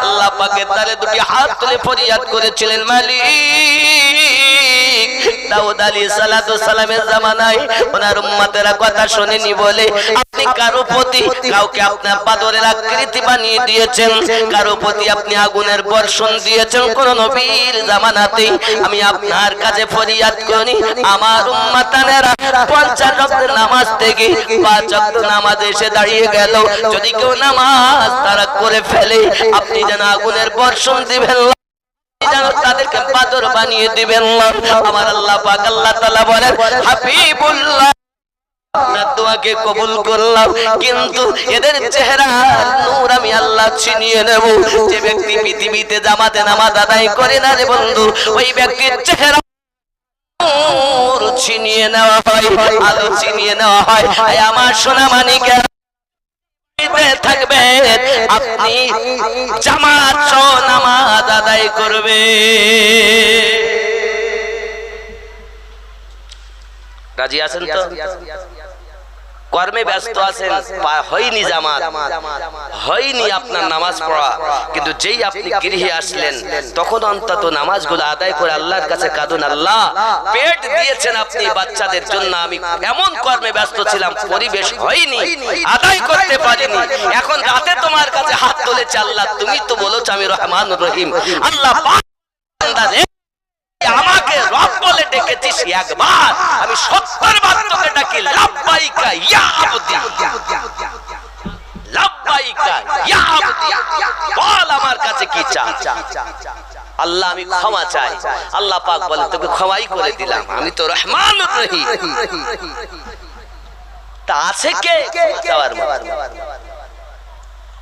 আল্লাহ পাকের দরবারে 2টি হাত তুলে ফরিয়াদ করেছিলেন, মালিক দাউদ আলাইহিস সালাতু সালামের জামানায় ওনার উম্মতেরা কথা শুনেনি বলে আপনি কারো প্রতি কাউকে আপনার বাদরের আকৃতি বানিয়ে দিয়েছেন, কারো প্রতি আপনি আগুনের বর্ষণ দিয়েছেন। কোন নবীর জামানাতে আমি আপনার কাছে ফরিয়াদ করি, আমার উম্মতানেরা 50 ওয়াক্ত নামাজ থেকে 5 ওয়াক্ত নামাজে এসে দাঁড়িয়ে গেল, যদি কেউ নামাজ তারা করে ফেলে আপনি যেন আগুনের বর্ষণ দিবেন, তাদেরকে বাদর বানিয়ে দিবেন। আমার আল্লাহ পাক আল্লাহ তাআলা বলেন হাবিবুল্লাহ আপনার দোয়াকে কবুল করলাম, কিন্তু এদের চেহারার নূর আমি আল্লাহ ছিনিয়ে নেব। যে ব্যক্তি পৃথিবীতে জামাতে নামাজ আদায় করে না রে বন্ধু, ওই ব্যক্তির চেহারা নূর ছিনিয়ে নেওয়া হয়, আলো ছিনিয়ে নেওয়া হয়। আমার সোনা মানিকের থাকবে আপনি জামাত সহ নামাজ আদায় করবে। রাজি আছেন তো? কর্মে ব্যস্ত আছেন, হয়নি জামাত, হয়নি আপনার নামাজ পড়া, কিন্তু যেই আপনি গৃহে আসলেন তখন অন্তত নামাজগুলো আদায় করে আল্লাহর কাছে কাঁদুন, আল্লাহ পেট দিয়েছেন আপনি বাচ্চাদের জন্য, আমি এমন কর্মে ব্যস্ত ছিলাম পরিবেশ হয়নি, আদায় করতে পারিনি, এখন রাতে তোমার কাছে হাত তুলেছি, আল্লাহ তুমি তো বলেছো আমি রহমানুর রহিম, আল্লাহ আমাকে রব বলে ডেকেছিস একবার, আমি 70 বার তোকে ডাকি লাব্বাইকা ইয়া আবদি, লাব্বাইকা ইয়া আবদি, বল আমার কাছে কি চাই। আল্লাহ আমি ক্ষমা চাই, আল্লাহ পাক বলে তোকে ক্ষমাই করে দিলাম, আমি তো রহমানুর রহিম। তা আছে কে চাওয়ার মতো?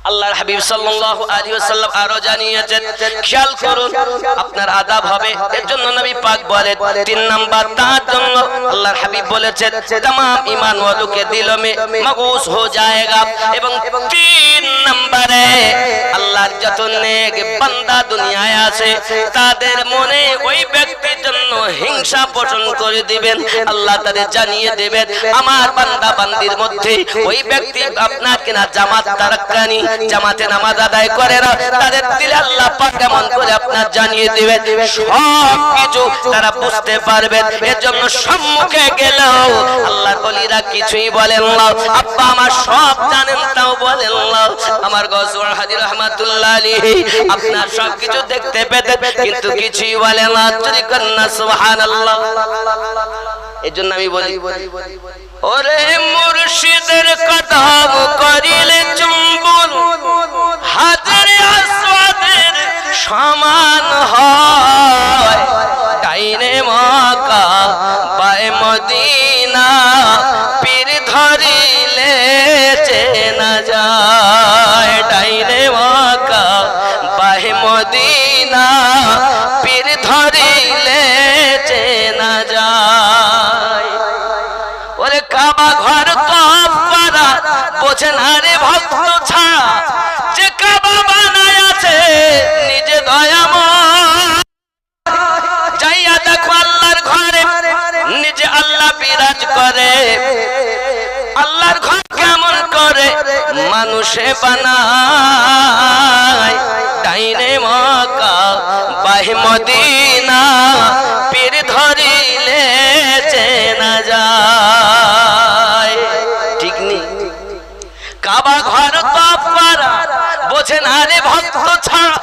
আল্লাহর হাবিব সাল্লাল্লাহু আলাইহি ওয়াসাল্লাম আরো জানিয়েছেন, খেয়াল করুন আপনার আযাব হবে। এর জন্য নবী পাক বলেন 3 নাম্বার তার জন্য আল্লাহর হাবিব বলেছেন तमाम ईमान वालों के दिलों में मगूस हो जाएगा। এবং 3 নম্বরে আল্লাহর যত নেক বান্দা দুনিয়ায় আছে তাদের মনে ওই ব্যক্তির জন্য হিংসা পোষণ করে দিবেন, আল্লাহ তাদের জানিয়ে দেবেন আমার বান্দা বান্দির মধ্যে ওই ব্যক্তি আপনার কিনা জামাত তারাক্কানি, জামাতে নামাজ আদায় করে না, তাদের দিলে আল্লাহ পাক কেমন করে আপনার জানিয়ে দিবেন, সব কিছু তারা বুঝতে পারবেন। এর জন্য সম্মুখে গেলেও আল্লাহর ওলিরা কিছুই বলেন না, আব্বা আমার সব জানেন তাও বলেন না। আমার গজওয়ার হাজী রহমাতুল্লাহ আলাইহি আপনার সব কিছু দেখতে পেতেন কিন্তু কিছুই বলেন না, চুরি করেন না, সুবহানাল্লাহ। এর জন্য আমি বলি ওরে মুর্শিদের কদম করিলে চুম্বন হাজারে আসওয়াদের সমান হয়, ডাইনে মক্কা বায়ে মদিনা পীর ধরিলে চেনা যায়, ডাইনে মক্কা বায়ে মদিনা পীর ধরিলে চেনা যায়। ওরে কাবা ঘর তওয়াফ করা বোঝে না রে ভক্ত ছাড়া, যে কাবা বানায় আছে নিজে দয়াময়, যাইয়া দেখো আল্লাহর ঘরে নিজে আল্লাহ বিরাজ করে, আল্লাহর ঘর কেমন করে মানুষে বানায়, ডাইনে মক্কা বাহে মদিনা পীর ধরিলে চেনা যায়। ঠিক নেই? কাবা ঘর তওয়াফ করা বোঝে না রে ভক্ত ছাড়া,